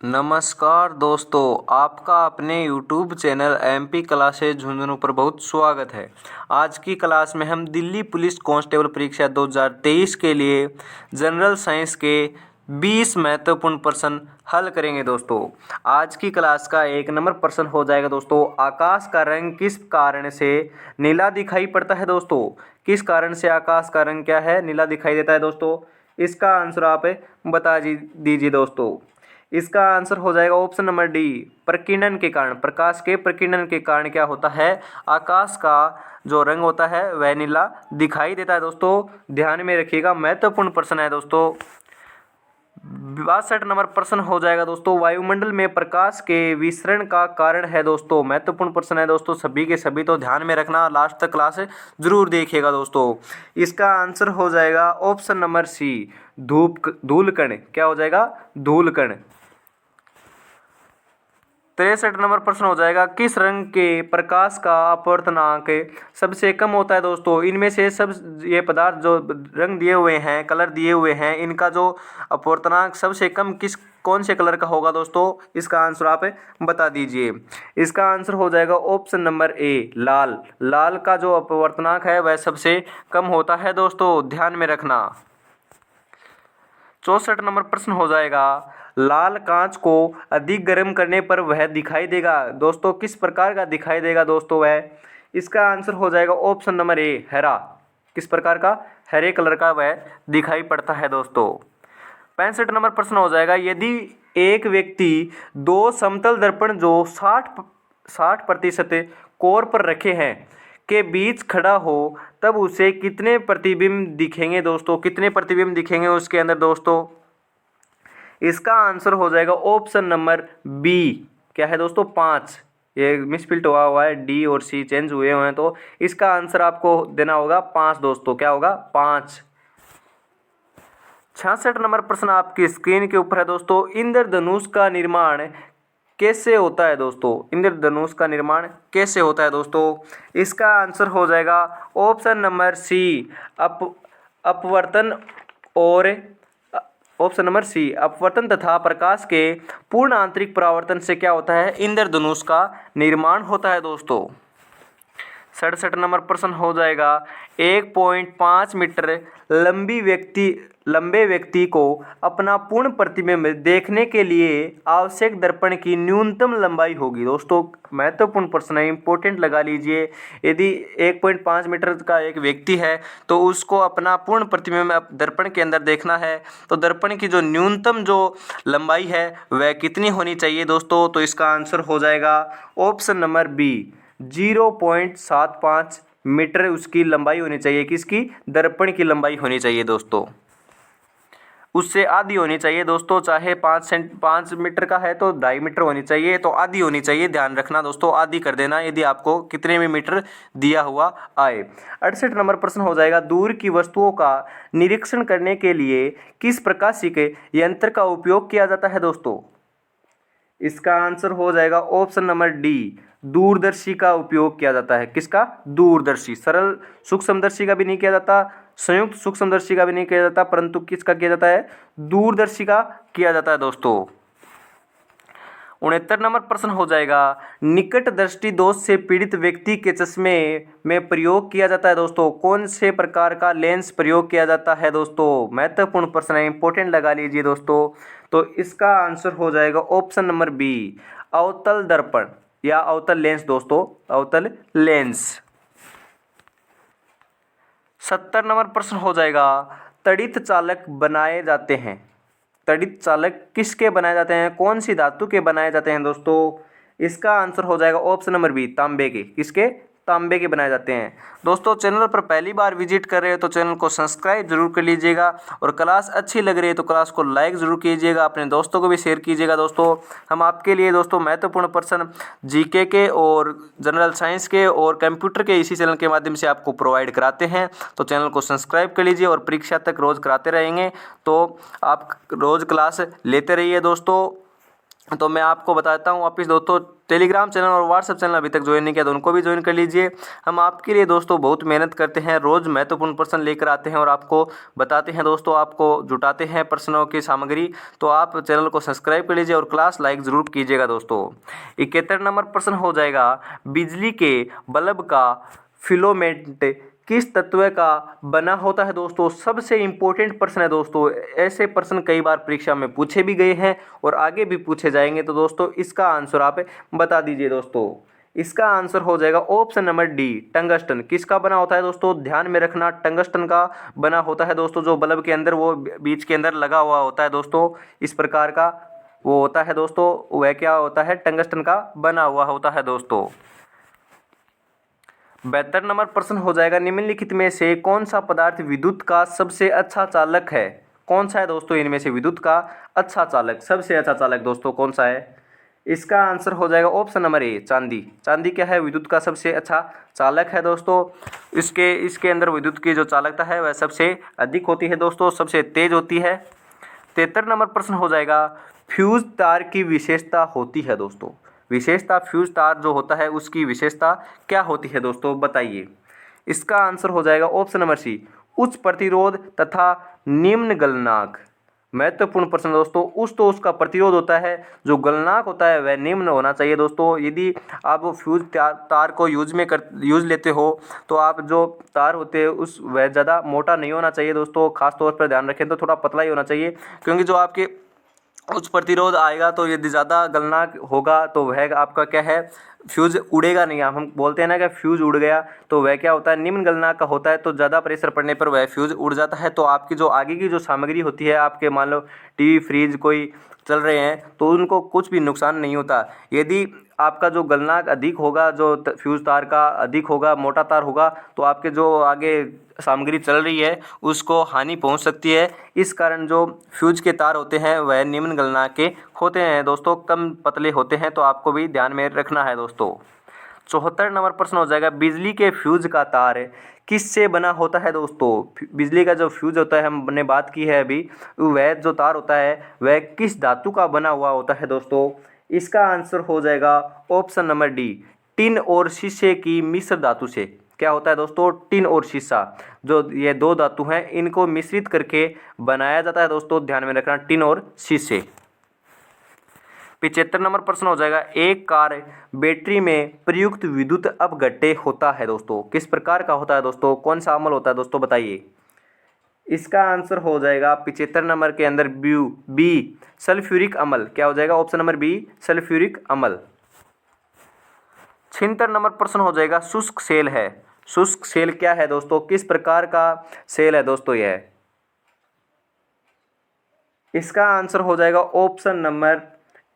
नमस्कार दोस्तों, आपका अपने YouTube channel MP classes Jhunjhunu पर बहुत स्वागत है। आज की क्लास में हम दिल्ली पुलिस कांस्टेबल परीक्षा 2023 के लिए जनरल साइंस के 20 महत्वपूर्ण प्रश्न हल करेंगे दोस्तों। आज की क्लास का 1 नंबर प्रश्न हो जाएगा दोस्तों, आकाश का रंग किस कारण से नीला दिखाई पड़ता है दोस्तों। किस कारण से आकाश का रंग क्या है, नीला दिखाई देता है दोस्तों। इसका आंसर आप बता दीजिए दोस्तों। इसका आंसर हो जाएगा ऑप्शन नंबर डी, प्रकीर्णन के कारण। प्रकाश के प्रकीर्णन के कारण क्या होता है, आकाश का जो रंग होता है वह नीला दिखाई देता है दोस्तों। ध्यान में रखिएगा, महत्वपूर्ण प्रश्न है दोस्तों। 62 नंबर प्रश्न हो जाएगा दोस्तों, वायुमंडल में प्रकाश के विसरण का कारण है दोस्तों। महत्वपूर्ण प्रश्न है दोस्तों, सभी के सभी तो ध्यान में रखना, लास्ट तक क्लास जरूर देखिएगा दोस्तों। इसका आंसर हो जाएगा ऑप्शन नंबर सी, धूलकण। क्या हो जाएगा, धूलकण। 63 नंबर प्रश्न हो जाएगा, किस रंग के प्रकाश का अपवर्तनांक सबसे कम होता है दोस्तों। इनमें से सब ये पदार्थ जो रंग दिए हुए हैं, कलर दिए हुए हैं, इनका जो अपवर्तनांक सबसे कम कौन से कलर का होगा दोस्तों। इसका आंसर आप बता दीजिए। इसका आंसर हो जाएगा ऑप्शन नंबर ए, लाल। लाल का जो अपवर्तनांक है वह सबसे कम होता है दोस्तों, ध्यान में रखना। 64 नंबर प्रश्न हो जाएगा, लाल कांच को अधिक गर्म करने पर वह दिखाई देगा दोस्तों। किस प्रकार का दिखाई देगा दोस्तों वह। इसका आंसर हो जाएगा ऑप्शन नंबर ए, हरा। किस प्रकार का, हरे कलर का वह दिखाई पड़ता है दोस्तों। 65 नंबर प्रश्न हो जाएगा, यदि एक व्यक्ति दो समतल दर्पण जो 60% कोर पर रखे हैं के बीच खड़ा हो, तब उसे कितने प्रतिबिंब दिखेंगे दोस्तों। कितने प्रतिबिंब दिखेंगे उसके अंदर दोस्तों। इसका आंसर हो जाएगा ऑप्शन नंबर बी। क्या है दोस्तों, 5। ये मिसप्रिंट हुआ है, डी और सी चेंज हुए हैं, तो इसका आंसर आपको देना होगा 5 दोस्तों। क्या होगा, 5। 66 नंबर प्रश्न आपकी स्क्रीन के ऊपर है दोस्तों, इंद्रधनुष का निर्माण कैसे होता है दोस्तों। इंद्रधनुष का निर्माण कैसे होता है दोस्तों। इसका आंसर हो जाएगा ऑप्शन नंबर सी, अपवर्तन और ऑप्शन नंबर सी, अपवर्तन तथा प्रकाश के पूर्ण आंतरिक परावर्तन से क्या होता है, इंद्रधनुष का निर्माण होता है दोस्तों। 67 नंबर प्रश्न हो जाएगा, 1.5 मीटर लंबे व्यक्ति को अपना पूर्ण प्रतिबिंब देखने के लिए आवश्यक दर्पण की न्यूनतम लंबाई होगी दोस्तों। महत्वपूर्ण प्रश्न है, इंपॉर्टेंट लगा लीजिए। यदि 1.5 मीटर का एक व्यक्ति है तो उसको अपना पूर्ण प्रतिबिंब दर्पण के अंदर देखना है, तो दर्पण की जो न्यूनतम जो लंबाई है वह कितनी होनी चाहिए दोस्तों। तो इसका आंसर हो जाएगा ऑप्शन नंबर बी, 0.75 मीटर उसकी लंबाई होनी चाहिए। किसकी, दर्पण की लंबाई होनी चाहिए दोस्तों। उससे आधी होनी चाहिए दोस्तों, चाहे 5 मीटर का है तो 2.5 मीटर होनी चाहिए, तो आधी होनी चाहिए। ध्यान रखना दोस्तों, आधी कर देना यदि आपको कितने में मीटर दिया हुआ आए। 68 नंबर प्रश्न हो जाएगा, दूर की वस्तुओं का निरीक्षण करने के लिए किस प्रकाशिक यंत्र का उपयोग किया जाता है दोस्तों। इसका आंसर हो जाएगा ऑप्शन नंबर डी, दूरदर्शी का उपयोग किया जाता है। किसका, दूरदर्शी। सरल सूक्ष्मदर्शी का भी नहीं किया जाता, संयुक्त सूक्ष्मदर्शी का भी नहीं किया जाता, परंतु किसका किया जाता है, दूरदर्शी का किया जाता है दोस्तों। 69 नंबर प्रश्न हो जाएगा, निकट दृष्टि दोष से पीड़ित व्यक्ति के चश्मे में प्रयोग किया जाता है दोस्तों। कौन से प्रकार का लेंस प्रयोग किया जाता है दोस्तों। महत्वपूर्ण प्रश्न है, इंपॉर्टेंट लगा लीजिए दोस्तों। तो इसका आंसर हो जाएगा ऑप्शन नंबर बी, अवतल दर्पण या अवतल लेंस दोस्तों, अवतल लेंस। 70 नंबर प्रश्न हो जाएगा, तड़ित चालक बनाए जाते हैं। तड़ित चालक किसके बनाए जाते हैं, कौन सी धातु के बनाए जाते हैं दोस्तों। इसका आंसर हो जाएगा ऑप्शन नंबर बी, तांबे के। किसके, तांबे के बनाए जाते हैं दोस्तों। चैनल पर पहली बार विजिट कर रहे हो तो चैनल को सब्सक्राइब जरूर कर लीजिएगा, और क्लास अच्छी लग रही है तो क्लास को लाइक जरूर कीजिएगा, अपने दोस्तों को भी शेयर कीजिएगा दोस्तों। हम आपके लिए दोस्तों महत्वपूर्ण प्रश्न जीके के और जनरल साइंस के और कंप्यूटर के इसी चैनल के माध्यम से आपको प्रोवाइड कराते हैं। तो चैनल को सब्सक्राइब कर लीजिए, और परीक्षा तक रोज़ कराते रहेंगे, तो आप रोज़ क्लास लेते रहिए दोस्तों। तो मैं आपको बताता हूँ वापस दोस्तों, टेलीग्राम चैनल और व्हाट्सएप चैनल अभी तक ज्वाइन नहीं किया तो उनको भी ज्वाइन कर लीजिए। हम आपके लिए दोस्तों बहुत मेहनत करते हैं, रोज़ महत्वपूर्ण प्रश्न लेकर आते हैं और आपको बताते हैं दोस्तों, आपको जुटाते हैं प्रश्नों की सामग्री। तो आप चैनल को सब्सक्राइब कर लीजिए और क्लास लाइक ज़रूर कीजिएगा दोस्तों। 71 नंबर प्रश्न हो जाएगा, बिजली के बल्ब का फिलामेंट किस तत्व का बना होता है दोस्तों। सबसे इम्पोर्टेंट प्रश्न है दोस्तों, ऐसे प्रश्न कई बार परीक्षा में पूछे भी गए हैं और आगे भी पूछे जाएंगे। तो दोस्तों इसका आंसर आप बता दीजिए दोस्तों। इसका आंसर हो जाएगा ऑप्शन नंबर डी, टंगस्टन। किसका बना होता है दोस्तों, ध्यान में रखना, टंगस्टन का बना होता है दोस्तों। जो बल्ब के अंदर वो बीच के अंदर लगा हुआ होता है दोस्तों, इस प्रकार का वो होता है दोस्तों, वह क्या होता है, टंगस्टन का बना हुआ होता है दोस्तों। 72 नंबर प्रश्न हो जाएगा, निम्नलिखित में से कौन सा पदार्थ विद्युत का सबसे अच्छा चालक है। कौन सा है दोस्तों इनमें से विद्युत का अच्छा चालक, सबसे अच्छा चालक दोस्तों कौन सा है। इसका आंसर हो जाएगा ऑप्शन नंबर ए, चांदी। चांदी क्या है, विद्युत का सबसे अच्छा चालक है दोस्तों। इसके अंदर विद्युत की जो चालकता है वह सबसे अधिक होती है दोस्तों, सबसे तेज होती है। 73 नंबर प्रश्न हो जाएगा, फ्यूज तार की विशेषता होती है दोस्तों। विशेषता, फ्यूज तार जो होता है उसकी विशेषता क्या होती है दोस्तों, बताइए। इसका आंसर हो जाएगा ऑप्शन नंबर सी, उच्च प्रतिरोध तथा निम्न गलनांक। महत्वपूर्ण प्रश्न दोस्तों, उसका प्रतिरोध होता है, जो गलनांक होता है वह निम्न होना चाहिए दोस्तों। यदि आप फ्यूज तार को यूज लेते हो तो आप जो तार होते हैं उस वह ज़्यादा मोटा नहीं होना चाहिए दोस्तों, खास तौर पर ध्यान रखें तो थोड़ा पतला ही होना चाहिए। क्योंकि जो आपके उच्च प्रतिरोध आएगा तो यदि ज़्यादा गलनांक होगा तो वह आपका क्या है, फ्यूज़ उड़ेगा नहीं। हम बोलते हैं ना कि फ्यूज़ उड़ गया, तो वह क्या होता है, निम्न गलनांक का होता है, तो ज़्यादा प्रेशर पड़ने पर वह फ्यूज़ उड़ जाता है। तो आपकी जो आगे की जो सामग्री होती है, आपके मान लो टीवी फ्रिज कोई चल रहे हैं तो उनको कुछ भी नुकसान नहीं होता। यदि आपका जो गलनांक अधिक होगा, जो फ्यूज़ तार का अधिक होगा, मोटा तार होगा, तो आपके जो आगे सामग्री चल रही है उसको हानि पहुंच सकती है। इस कारण जो फ्यूज के तार होते हैं वह निम्न गलनांक के होते हैं दोस्तों, कम पतले होते हैं। तो आपको भी ध्यान में रखना है दोस्तों। 74 नंबर प्रश्न हो जाएगा, बिजली के फ्यूज का तार किससे बना होता है दोस्तों। बिजली का जो फ्यूज होता है, हमने बात की है अभी, वह जो तार होता है वह किस धातु का बना हुआ होता है दोस्तों। इसका आंसर हो जाएगा ऑप्शन नंबर डी, टिन और शीशे की मिश्र धातु से। क्या होता है दोस्तों, टिन और शीशा, जो ये दो धातु हैं इनको मिश्रित करके बनाया जाता है दोस्तों, ध्यान में रखना, टिन और शीशे। 75 नंबर प्रश्न हो जाएगा, एक कार बैटरी में प्रयुक्त विद्युत अपघट्य होता है दोस्तों, किस प्रकार का होता है दोस्तों, कौन सा अमल होता है दोस्तों, बताइए। इसका आंसर हो जाएगा 75 नंबर के अंदर बी, सल्फ्यूरिक अम्ल। क्या हो जाएगा, ऑप्शन नंबर बी, सल्फ्यूरिक अम्ल। 76 नंबर प्रश्न हो जाएगा, शुष्क सेल है। शुष्क सेल क्या है दोस्तों, किस प्रकार का सेल है दोस्तों यह। इसका आंसर हो जाएगा ऑप्शन नंबर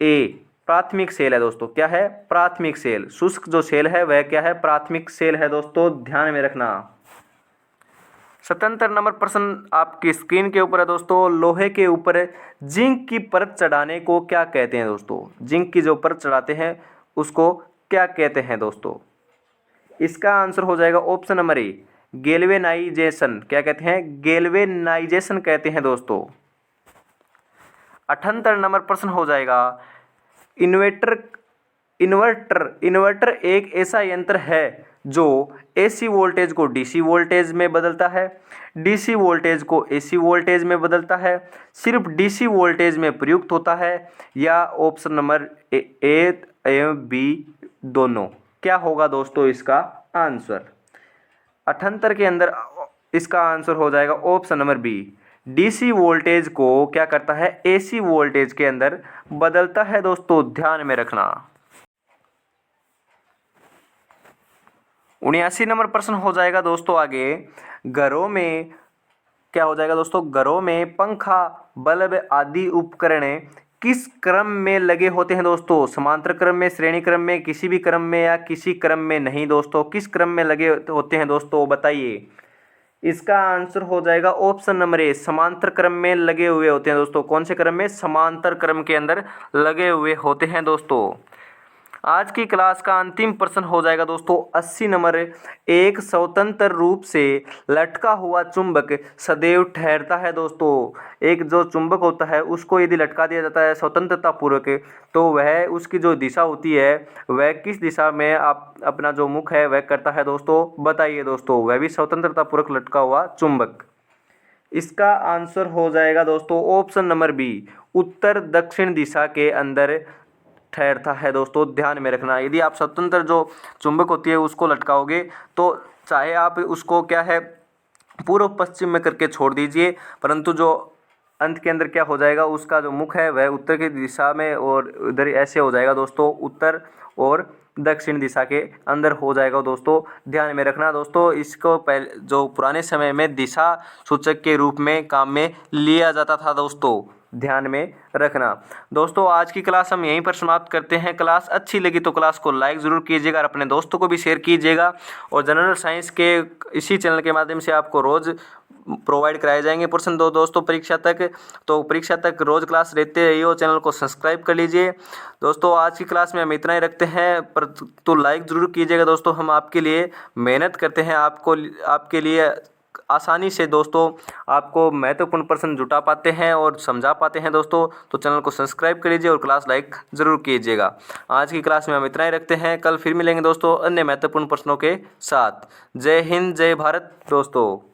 ए, प्राथमिक सेल है दोस्तों। क्या है, प्राथमिक सेल। शुष्क जो सेल है वह क्या है, प्राथमिक सेल है दोस्तों, ध्यान में रखना। 77 नंबर प्रश्न आपकी स्क्रीन के ऊपर है दोस्तों, लोहे के ऊपर जिंक की परत चढ़ाने को क्या कहते हैं दोस्तों। जिंक की जो परत चढ़ाते हैं उसको क्या कहते हैं दोस्तों। इसका आंसर हो जाएगा ऑप्शन नंबर ए, गैल्वेनाइजेशन। क्या कहते हैं, गैल्वेनाइजेशन कहते हैं दोस्तों। 78 नंबर प्रश्न हो जाएगा, इन्वर्टर एक ऐसा यंत्र है जो एसी वोल्टेज को डीसी वोल्टेज में बदलता है, डीसी वोल्टेज को एसी वोल्टेज में बदलता है, सिर्फ डीसी वोल्टेज में प्रयुक्त होता है, या ऑप्शन नंबर ए एवं बी दोनों। क्या होगा दोस्तों इसका आंसर। 78 के अंदर इसका आंसर हो जाएगा option number B, DC voltage को क्या करता है, एसी वोल्टेज के अंदर बदलता है दोस्तों, ध्यान में रखना। 79 नंबर प्रश्न हो जाएगा दोस्तों आगे, घरों में क्या हो जाएगा दोस्तों, घरों में पंखा, बल्ब आदि उपकरण किस क्रम में लगे होते हैं दोस्तों। समांतर क्रम में, श्रेणी क्रम में, किसी भी क्रम में, या किसी क्रम में नहीं दोस्तों, किस क्रम में लगे होते हैं दोस्तों, बताइए। इसका आंसर हो जाएगा ऑप्शन नंबर ए, समांतर क्रम में लगे हुए होते हैं दोस्तों। कौन से क्रम में, समांतर क्रम के अंदर लगे हुए होते हैं दोस्तों। आज की क्लास का अंतिम प्रश्न हो जाएगा दोस्तों 80 नंबर। एक स्वतंत्र रूप से लटका हुआ चुंबक सदैव ठहरता है दोस्तों। एक जो चुंबक होता है उसको यदि लटका दिया जाता है स्वतंत्रता पूर्वक, तो वह उसकी जो दिशा होती है वह किस दिशा में आप अपना जो मुख है वह करता है दोस्तों, बताइए दोस्तों। वह भी स्वतंत्रता पूर्वक लटका हुआ चुंबक। इसका आंसर हो जाएगा दोस्तों ऑप्शन नंबर बी, उत्तर दक्षिण दिशा के अंदर ठहरता है दोस्तों। ध्यान में रखना, यदि आप स्वतंत्र जो चुंबक होती है उसको लटकाओगे तो चाहे आप उसको क्या है पूर्व पश्चिम में करके छोड़ दीजिए, परंतु जो अंत के अंदर क्या हो जाएगा, उसका जो मुख है वह उत्तर की दिशा में और उधर ऐसे हो जाएगा दोस्तों, उत्तर और दक्षिण दिशा के अंदर हो जाएगा दोस्तों। ध्यान में रखना दोस्तों, इसको पहले जो पुराने समय में दिशा सूचक के रूप में काम में लिया जाता था दोस्तों। ध्यान में रखना दोस्तों। आज की क्लास हम यहीं पर समाप्त करते हैं। क्लास अच्छी लगी तो क्लास को लाइक ज़रूर कीजिएगा और अपने दोस्तों को भी शेयर कीजिएगा। और जनरल साइंस के इसी चैनल के माध्यम से आपको रोज़ प्रोवाइड कराए जाएंगे प्रश्न दोस्तों परीक्षा तक। तो परीक्षा तक रोज़ क्लास रहते रहिए और चैनल को सब्सक्राइब कर लीजिए दोस्तों। आज की क्लास में हम इतना ही रखते हैं, पर तो लाइक ज़रूर कीजिएगा दोस्तों। हम आपके लिए मेहनत करते हैं, आपके लिए आसानी से दोस्तों आपको महत्वपूर्ण प्रश्न जुटा पाते हैं और समझा पाते हैं दोस्तों। तो चैनल को सब्सक्राइब कर लीजिए और क्लास लाइक ज़रूर कीजिएगा। आज की क्लास में हम इतना ही रखते हैं, कल फिर मिलेंगे दोस्तों अन्य महत्वपूर्ण प्रश्नों के साथ। जय हिंद, जय भारत दोस्तों।